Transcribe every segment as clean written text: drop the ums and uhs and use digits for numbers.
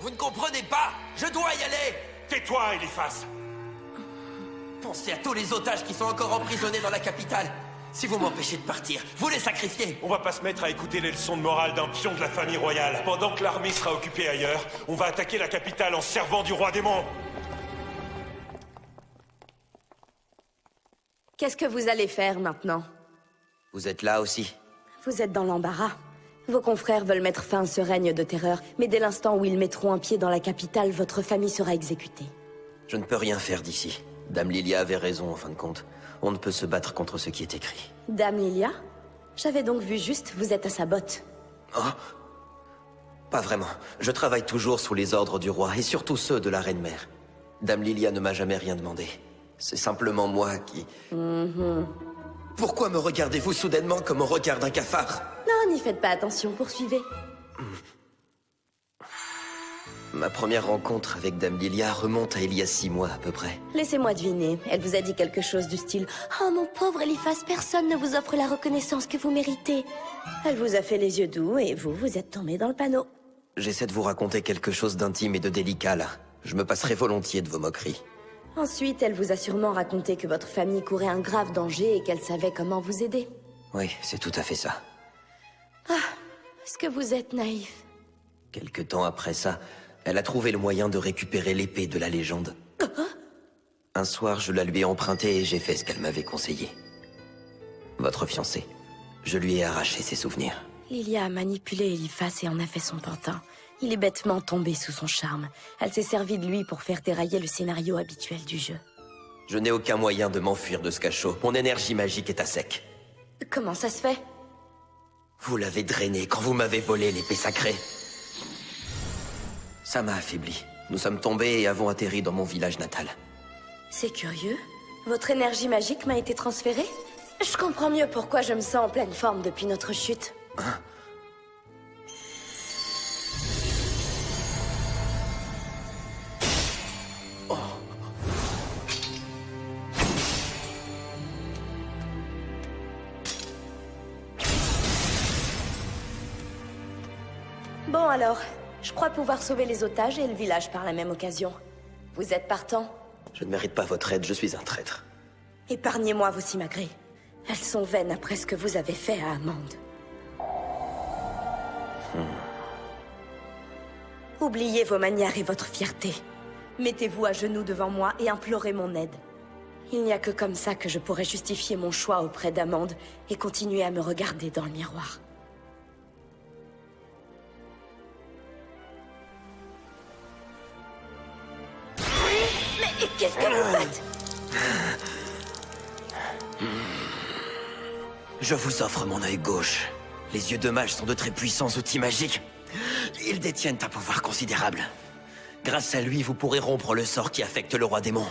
Vous ne comprenez pas? Je dois y aller! Tais-toi, Eliphas! Pensez à tous les otages qui sont encore emprisonnés dans la capitale. Si vous m'empêchez de partir, vous les sacrifiez. On va pas se mettre à écouter les leçons de morale d'un pion de la famille royale. Pendant que l'armée sera occupée ailleurs, on va attaquer la capitale en servant du roi démon. Qu'est-ce que vous allez faire maintenant? Vous êtes là aussi? Vous êtes dans l'embarras. Vos confrères veulent mettre fin à ce règne de terreur, mais dès l'instant où ils mettront un pied dans la capitale, votre famille sera exécutée. Je ne peux rien faire d'ici. Dame Lilia avait raison en fin de compte. On ne peut se battre contre ce qui est écrit. Dame Lilia? J'avais donc vu juste, vous êtes à sa botte. Oh? Pas vraiment. Je travaille toujours sous les ordres du roi, et surtout ceux de la reine-mère. Dame Lilia ne m'a jamais rien demandé. C'est simplement moi qui... Pourquoi me regardez-vous soudainement comme on regarde un cafard? Non, n'y faites pas attention, poursuivez. Ma première rencontre avec Dame Lilia remonte à il y a 6 mois à peu près. Laissez-moi deviner, elle vous a dit quelque chose du style « Oh mon pauvre Eliphas, personne ne vous offre la reconnaissance que vous méritez. » Elle vous a fait les yeux doux et vous êtes tombé dans le panneau. J'essaie de vous raconter quelque chose d'intime et de délicat là. Je me passerai volontiers de vos moqueries. Ensuite, elle vous a sûrement raconté que votre famille courait un grave danger et qu'elle savait comment vous aider. Oui, c'est tout à fait ça. Est-ce que vous êtes naïf? Quelque temps après ça, elle a trouvé le moyen de récupérer l'épée de la légende. Un soir, je la lui ai empruntée et j'ai fait ce qu'elle m'avait conseillé. Votre fiancé. Je lui ai arraché ses souvenirs. Lilia a manipulé Eliphas et en a fait son pantin. Il est bêtement tombé sous son charme. Elle s'est servie de lui pour faire dérailler le scénario habituel du jeu. Je n'ai aucun moyen de m'enfuir de ce cachot. Mon énergie magique est à sec. Comment ça se fait? Vous l'avez drainé quand vous m'avez volé l'épée sacrée. Ça m'a affaibli. Nous sommes tombés et avons atterri dans mon village natal. C'est curieux. Votre énergie magique m'a été transférée? Je comprends mieux pourquoi je me sens en pleine forme depuis notre chute. Hein? Oh. Bon alors, je crois pouvoir sauver les otages et le village par la même occasion. Vous êtes partant? Je ne mérite pas votre aide, je suis un traître. Épargnez-moi vos simagrées. Elles sont vaines après ce que vous avez fait à Amande. Oubliez vos manières et votre fierté. Mettez-vous à genoux devant moi et implorez mon aide. Il n'y a que comme ça que je pourrai justifier mon choix auprès d'Amande et continuer à me regarder dans le miroir. Mais qu'est-ce que vous faites? Je vous offre mon œil gauche. Les yeux de mage sont de très puissants outils magiques. Ils détiennent un pouvoir considérable. Grâce à lui, vous pourrez rompre le sort qui affecte le roi démon.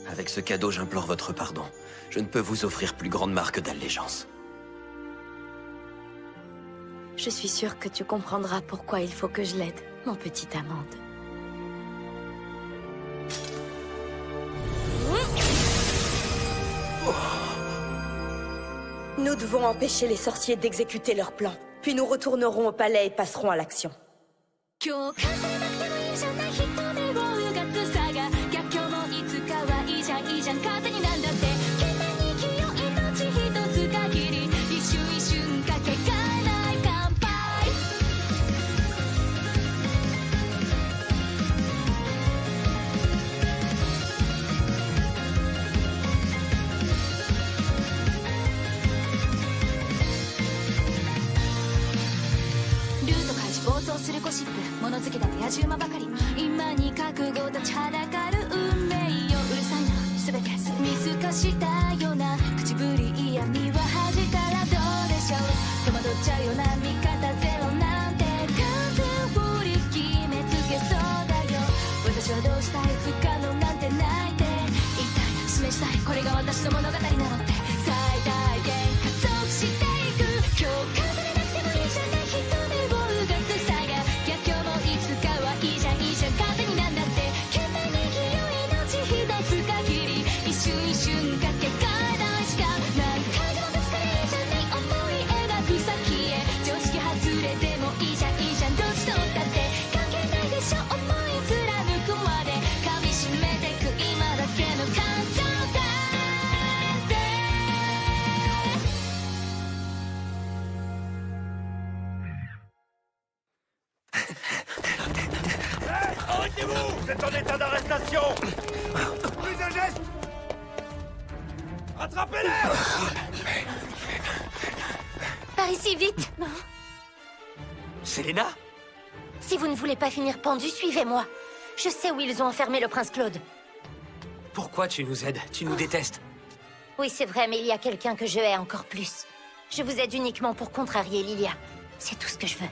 Avec ce cadeau, j'implore votre pardon. Je ne peux vous offrir plus grande marque d'allégeance. Je suis sûre que tu comprendras pourquoi il faut que je l'aide, mon petit Amande. Nous devons empêcher les sorciers d'exécuter leur plan. Puis nous retournerons au palais et passerons à l'action.一瞬かけ Stoppez-les! Par ici, vite! Selena? Si vous ne voulez pas finir pendu, suivez-moi. Je sais où ils ont enfermé le prince Claude. Pourquoi tu nous aides? Tu nous détestes. Oui, c'est vrai, mais il y a quelqu'un que je hais encore plus. Je vous aide uniquement pour contrarier Lilia. C'est tout ce que je veux.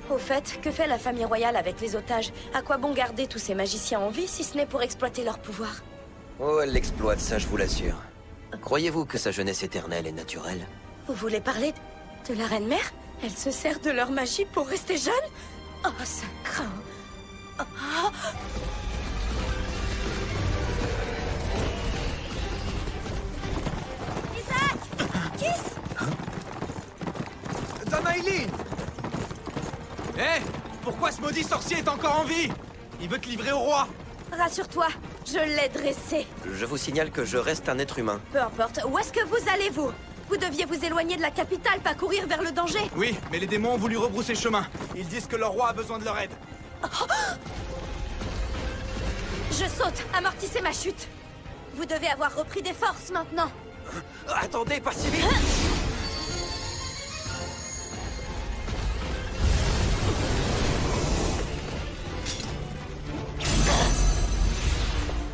Au fait, que fait la famille royale avec les otages? À quoi bon garder tous ces magiciens en vie si ce n'est pour exploiter leur pouvoir? Oh, elle l'exploite, ça je vous l'assure. Croyez-vous que sa jeunesse éternelle est naturelle? Vous voulez parler de la reine-mère? Elle se sert de leur magie pour rester jeune? Oh, ça craint. Oh. Isaac! Kiss! Dame Aileen! Hé! Pourquoi ce maudit sorcier est encore en vie? Il veut te livrer au roi! Rassure-toi, je l'ai dressé. Je vous signale que je reste un être humain. Peu importe, où est-ce que vous allez, vous? Vous deviez vous éloigner de la capitale, pas courir vers le danger. Oui, mais les démons ont voulu rebrousser chemin. Ils disent que leur roi a besoin de leur aide. Je saute, amortissez ma chute. Vous devez avoir repris des forces maintenant. Attendez, pas si vite!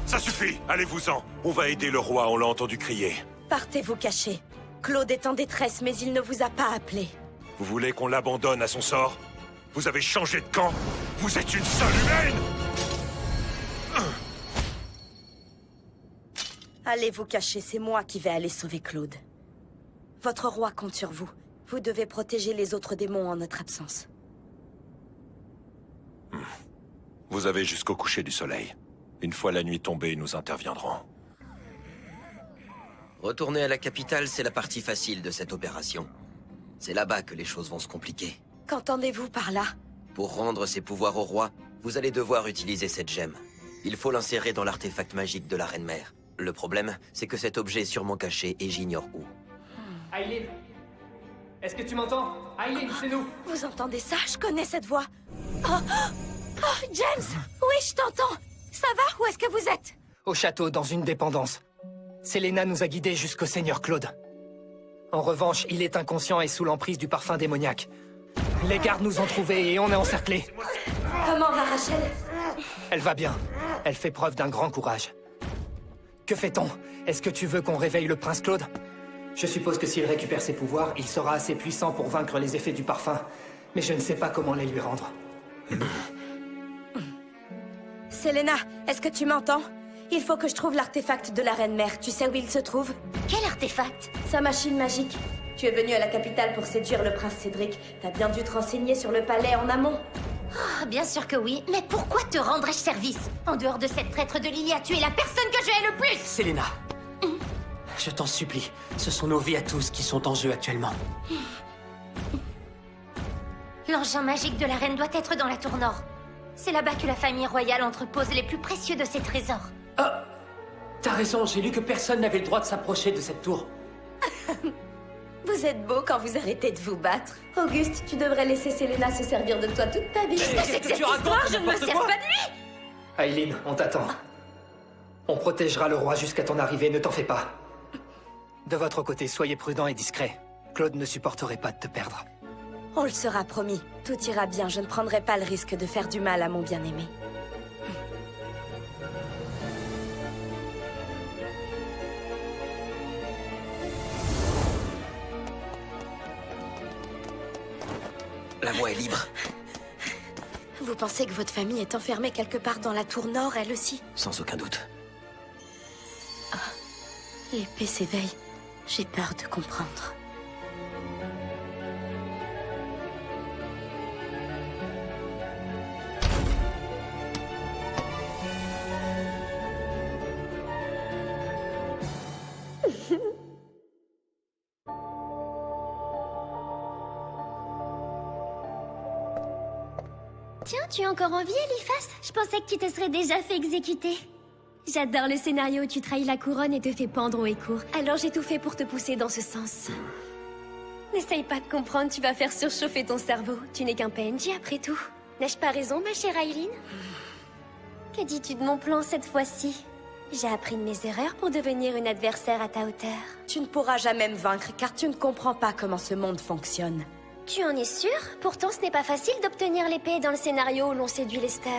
Ça suffit, allez-vous-en. On va aider le roi, on l'a entendu crier. Partez vous cacher. Claude est en détresse, mais il ne vous a pas appelé. Vous voulez qu'on l'abandonne à son sort? Vous avez changé de camp? Vous êtes une seule humaine! Allez vous cacher, c'est moi qui vais aller sauver Claude. Votre roi compte sur vous. Vous devez protéger les autres démons en notre absence. Vous avez jusqu'au coucher du soleil. Une fois la nuit tombée, nous interviendrons. Retourner à la capitale, c'est la partie facile de cette opération. C'est là-bas que les choses vont se compliquer. Qu'entendez-vous par là? Pour rendre ses pouvoirs au roi, vous allez devoir utiliser cette gemme. Il faut l'insérer dans l'artefact magique de la Reine-Mère. Le problème, c'est que cet objet est sûrement caché et j'ignore où. Aileen, est-ce que tu m'entends? Aileen, c'est nous. Vous entendez ça? Je connais cette voix. Oh, James! Oui, je t'entends. Ça va? Où est-ce que vous êtes? Au château, dans une dépendance. Selena nous a guidés jusqu'au Seigneur Claude. En revanche, il est inconscient et sous l'emprise du parfum démoniaque. Les gardes nous ont trouvés et on est encerclés. Comment va Rachel? Elle va bien. Elle fait preuve d'un grand courage. Que fait-on? Est-ce que tu veux qu'on réveille le prince Claude? Je suppose que s'il récupère ses pouvoirs, il sera assez puissant pour vaincre les effets du parfum. Mais je ne sais pas comment les lui rendre. Selena, est-ce que tu m'entends? Il faut que je trouve l'artefact de la Reine-Mère. Tu sais où il se trouve? Quel artefact? Sa machine magique. Tu es venu à la capitale pour séduire le prince Cédric. T'as bien dû te renseigner sur le palais en amont. Ah, bien sûr que oui. Mais pourquoi te rendrais-je service? En dehors de cette traître de Lilia, tu es la personne que je hais le plus! Selena! Je t'en supplie, ce sont nos vies à tous qui sont en jeu actuellement. L'engin magique de la reine doit être dans la tour nord. C'est là-bas que la famille royale entrepose les plus précieux de ses trésors. Ah! T'as raison, j'ai lu que personne n'avait le droit de s'approcher de cette tour. Vous êtes beau quand vous arrêtez de vous battre. Auguste, tu devrais laisser Selena se servir de toi toute ta vie. Qu'est-ce que c'est que cette histoire? Je ne me sers pas de lui! Aileen, on t'attend. On protégera le roi jusqu'à ton arrivée, ne t'en fais pas. De votre côté, soyez prudent et discret. Claude ne supporterait pas de te perdre. On le sera, promis. Tout ira bien, je ne prendrai pas le risque de faire du mal à mon bien-aimé. La voie est libre. Vous pensez que votre famille est enfermée quelque part dans la tour nord, elle aussi? Sans aucun doute. L'épée s'éveille. J'ai peur de comprendre. Tiens, tu es encore en vie, Eliphas? Je pensais que tu te serais déjà fait exécuter. J'adore le scénario où tu trahis la couronne et te fais pendre au écourt. Alors j'ai tout fait pour te pousser dans ce sens. N'essaye pas de comprendre, tu vas faire surchauffer ton cerveau. Tu n'es qu'un PNJ après tout. N'ai-je pas raison, ma chère Aileen? Que dis-tu de mon plan cette fois-ci? J'ai appris de mes erreurs pour devenir une adversaire à ta hauteur. Tu ne pourras jamais me vaincre car tu ne comprends pas comment ce monde fonctionne. Tu en es sûr? Pourtant, ce n'est pas facile d'obtenir l'épée dans le scénario où l'on séduit Lester.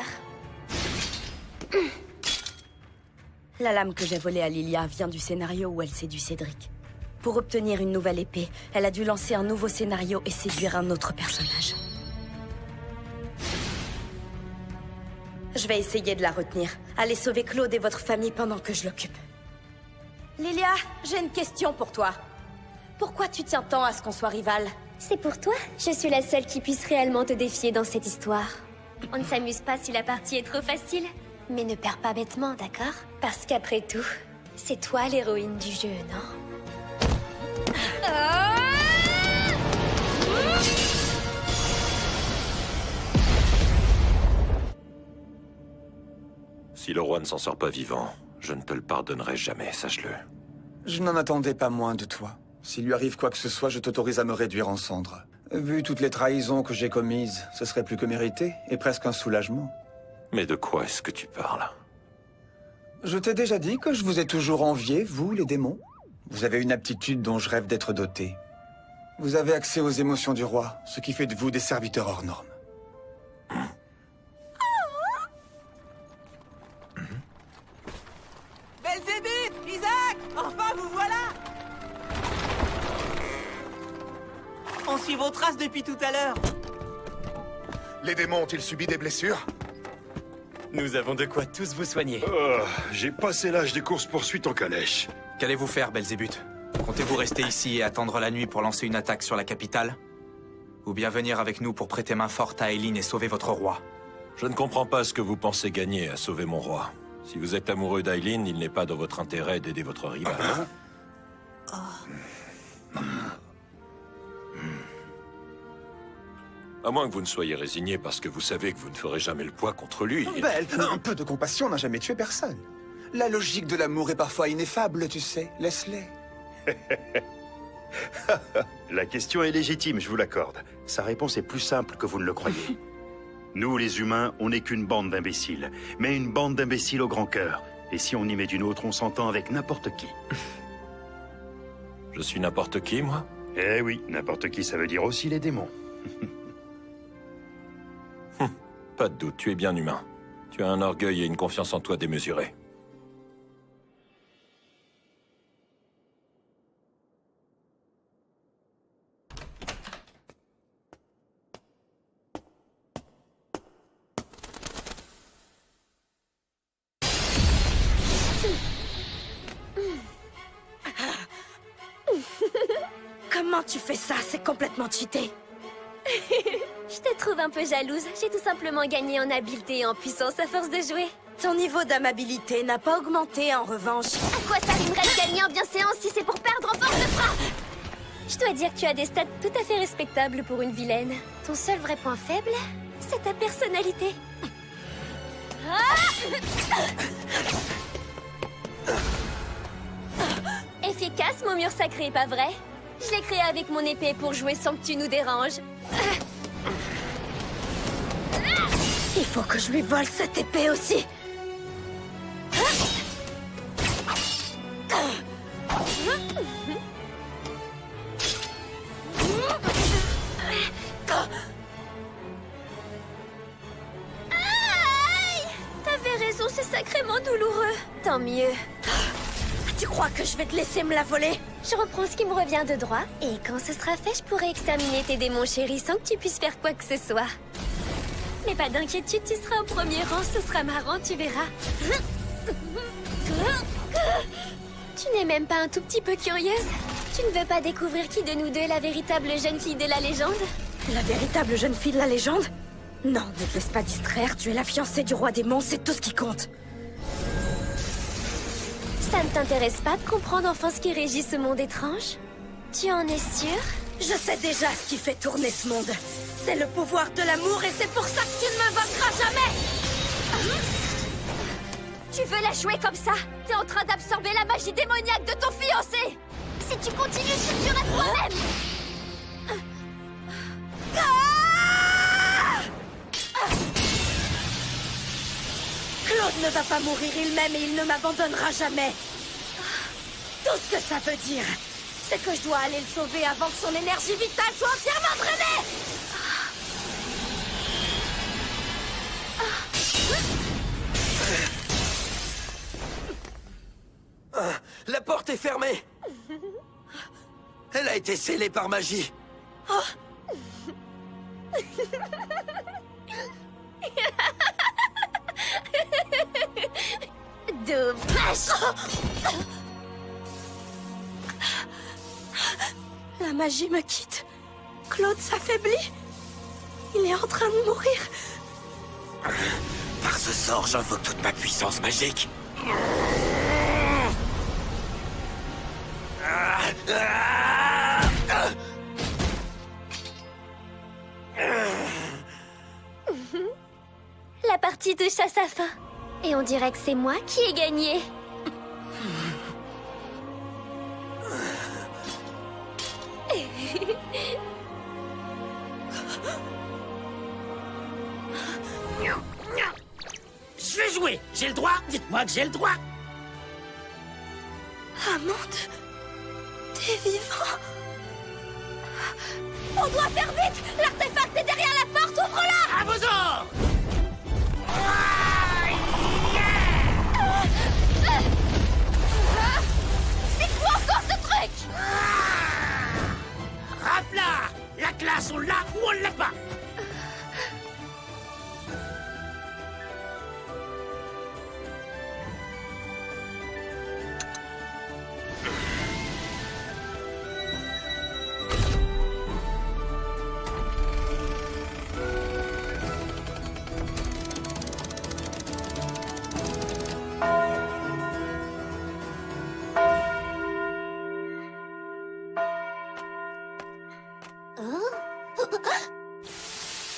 La lame que j'ai volée à Lilia vient du scénario où elle séduit Cédric. Pour obtenir une nouvelle épée, elle a dû lancer un nouveau scénario et séduire un autre personnage. Je vais essayer de la retenir. Allez sauver Claude et votre famille pendant que je l'occupe. Lilia, j'ai une question pour toi. Pourquoi tu tiens tant à ce qu'on soit rivales? C'est pour toi. Je suis la seule qui puisse réellement te défier dans cette histoire. On ne s'amuse pas si la partie est trop facile. Mais ne perds pas bêtement, d'accord? Parce qu'après tout, c'est toi l'héroïne du jeu, non? Si le roi ne s'en sort pas vivant, je ne te le pardonnerai jamais, sache-le. Je n'en attendais pas moins de toi. S'il lui arrive quoi que ce soit, je t'autorise à me réduire en cendres. Vu toutes les trahisons que j'ai commises, ce serait plus que mérité, et presque un soulagement. Mais de quoi est-ce que tu parles? Je t'ai déjà dit que je vous ai toujours envié, vous, les démons. Vous avez une aptitude dont je rêve d'être doté. Vous avez accès aux émotions du roi, ce qui fait de vous des serviteurs hors normes. Belzébuth! Isaac! Enfin, vous voilà! On suit vos traces depuis tout à l'heure. Les démons ont-ils subi des blessures? Nous avons de quoi tous vous soigner. J'ai passé l'âge des courses-poursuites en calèche. Qu'allez-vous faire, Belzébuth? Comptez-vous rester ici et attendre la nuit pour lancer une attaque sur la capitale? Ou bien venir avec nous pour prêter main forte à Aileen et sauver votre roi? Je ne comprends pas ce que vous pensez gagner à sauver mon roi. Si vous êtes amoureux d'Aileen, il n'est pas dans votre intérêt d'aider votre rival. À moins que vous ne soyez résigné parce que vous savez que vous ne ferez jamais le poids contre lui. Belle, un peu de compassion n'a jamais tué personne. La logique de l'amour est parfois ineffable, tu sais. Laisse-les. La question est légitime, je vous l'accorde. Sa réponse est plus simple que vous ne le croyez. Nous, les humains, on n'est qu'une bande d'imbéciles. Mais une bande d'imbéciles au grand cœur. Et si on y met d'une autre, on s'entend avec n'importe qui. Je suis n'importe qui, moi? Eh oui, n'importe qui, ça veut dire aussi les démons. Pas de doute, tu es bien humain. Tu as un orgueil et une confiance en toi démesurés. Comment tu fais ça? C'est complètement cheaté. Je te trouve un peu jalouse. J'ai tout simplement gagné en habileté et en puissance à force de jouer. Ton niveau d'amabilité n'a pas augmenté en revanche. À quoi ça rimerait de gagner en bienséance si c'est pour perdre en force de frappe? Je dois dire que tu as des stats tout à fait respectables pour une vilaine. Ton seul vrai point faible, c'est ta personnalité. Efficace, mon mur sacré, pas vrai? Je l'ai créé avec mon épée pour jouer sans que tu nous déranges. Il faut que je lui vole cette épée aussi. T'avais raison, c'est sacrément douloureux. Tant mieux. Tu crois que je vais te laisser me la voler? Je reprends ce qui me revient de droit, et quand ce sera fait, je pourrai exterminer tes démons chéris sans que tu puisses faire quoi que ce soit. Mais pas d'inquiétude, tu seras au premier rang, ce sera marrant, tu verras. Tu n'es même pas un tout petit peu curieuse? Tu ne veux pas découvrir qui de nous deux est la véritable jeune fille de la légende? La véritable jeune fille de la légende? Non, ne te laisse pas distraire, tu es la fiancée du roi démon, c'est tout ce qui compte. Ça ne t'intéresse pas de comprendre enfin ce qui régit ce monde étrange? Tu en es sûre? Je sais déjà ce qui fait tourner ce monde. C'est le pouvoir de l'amour et c'est pour ça que tu ne me vaincras jamais! Tu veux la jouer comme ça? T'es en train d'absorber. absorber la magie démoniaque de ton fiancé! Si tu continues, c'est dur à toi-même! Claude ne va pas mourir il-même et il ne m'abandonnera jamais. Tout ce que ça veut dire, c'est que je dois aller le sauver avant que son énergie vitale soit entièrement drainée. La porte est fermée. Elle a été scellée par magie. Dommage. La magie me quitte. Claude s'affaiblit. Il est en train de mourir. Par ce sort, j'invoque toute ma puissance magique. La partie touche à sa fin. Et on dirait que c'est moi qui ai gagné. Je vais jouer. J'ai le droit. Dites-moi que j'ai le droit. Amande, t'es vivant. On doit faire vite. L'artefact est derrière la porte. Ouvre-la. À vos ordres. C'est quoi encore ce truc? Rapla. La classe, on l'a ou on l'a pas.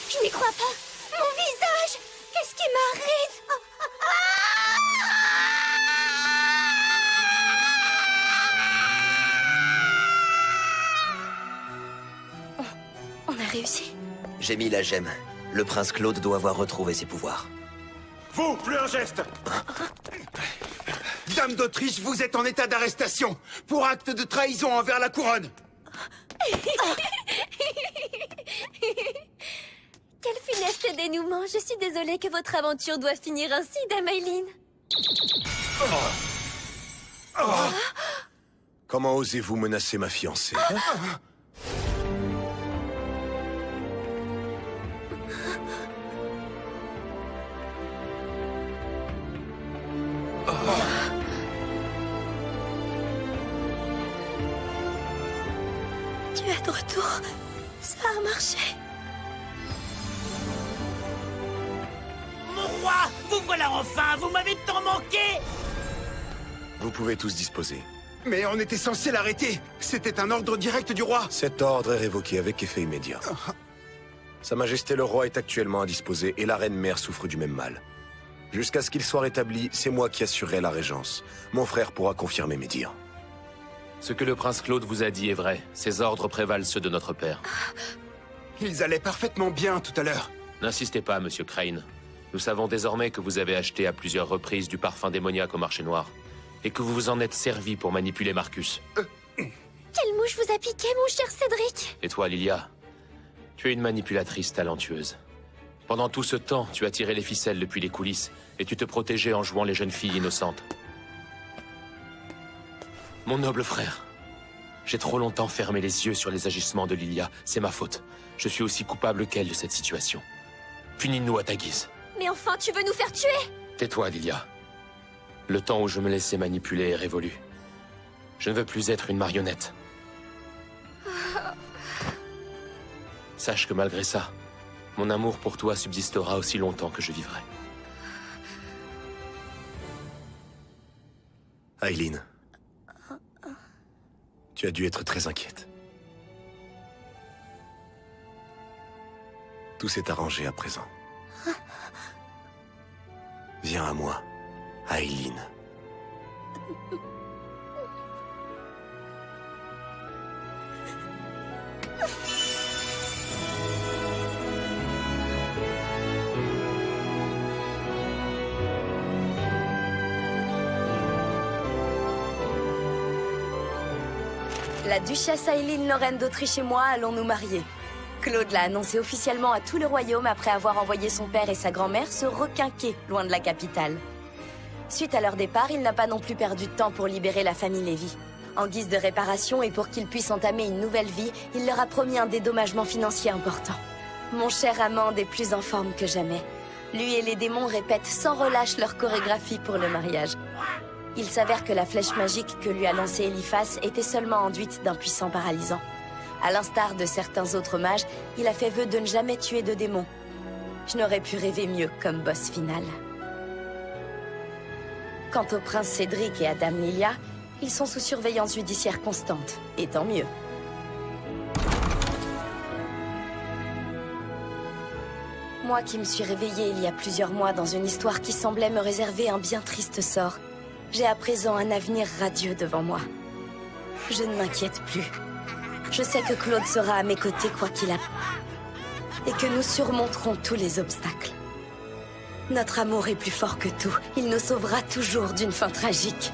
Je n'y crois pas. Mon visage. Qu'est-ce qui m'arrive? On a réussi. J'ai mis la gemme. Le prince Claude doit avoir retrouvé ses pouvoirs. Vous, plus un geste. Dame d'Autriche, vous êtes en état d'arrestation pour acte de trahison envers la couronne. Quel funeste dénouement. Je suis désolée que votre aventure doit finir ainsi, Dame Aileen. Comment osez-vous menacer ma fiancée? Tu es de retour. Ça a marché. Mon roi, vous voilà enfin. Vous m'avez tant manqué. Vous pouvez tous disposer. Mais on était censé l'arrêter. C'était un ordre direct du roi. Cet ordre est révoqué avec effet immédiat. Sa Majesté le roi est actuellement indisposé et la reine mère souffre du même mal. Jusqu'à ce qu'il soit rétabli, c'est moi qui assurerai la régence. Mon frère pourra confirmer mes dires. Ce que le prince Claude vous a dit est vrai. Ses ordres prévalent ceux de notre père. Ils allaient parfaitement bien tout à l'heure. N'insistez pas, monsieur Crane. Nous savons désormais que vous avez acheté à plusieurs reprises du parfum démoniaque au marché noir. Et que vous vous en êtes servi pour manipuler Marcus. Quelle mouche vous a piqué, mon cher Cédric? Et toi, Lilia, tu es une manipulatrice talentueuse. Pendant tout ce temps, tu as tiré les ficelles depuis les coulisses et tu te protégeais en jouant les jeunes filles innocentes. Mon noble frère, j'ai trop longtemps fermé les yeux sur les agissements de Lilia. C'est ma faute. Je suis aussi coupable qu'elle de cette situation. Punis-nous à ta guise. Mais enfin, tu veux nous faire tuer? Tais-toi, Lilia. Le temps où je me laissais manipuler est révolu. Je ne veux plus être une marionnette. Sache que malgré ça, mon amour pour toi subsistera aussi longtemps que je vivrai. Aileen, tu as dû être très inquiète. Tout s'est arrangé à présent. Viens à moi, Aileen. La duchesse Aileen Lorraine d'Autriche et moi allons nous marier. Claude l'a annoncé officiellement à tout le royaume après avoir envoyé son père et sa grand-mère se requinquer loin de la capitale. Suite à leur départ, il n'a pas non plus perdu de temps pour libérer la famille Lévy. En guise de réparation et pour qu'ils puissent entamer une nouvelle vie, il leur a promis un dédommagement financier important. Mon cher Amand est plus en forme que jamais. Lui et les démons répètent sans relâche leur chorégraphie pour le mariage. Il s'avère que la flèche magique que lui a lancée Eliphas était seulement enduite d'un puissant paralysant. À l'instar de certains autres mages, il a fait vœu de ne jamais tuer de démons. Je n'aurais pu rêver mieux comme boss final. Quant au prince Cédric et à Dame Lilia, ils sont sous surveillance judiciaire constante, et tant mieux. Moi qui me suis réveillée il y a plusieurs mois dans une histoire qui semblait me réserver un bien triste sort, j'ai à présent un avenir radieux devant moi. Je ne m'inquiète plus. Je sais que Claude sera à mes côtés quoi qu'il arrive, et que nous surmonterons tous les obstacles. Notre amour est plus fort que tout. Il nous sauvera toujours d'une fin tragique.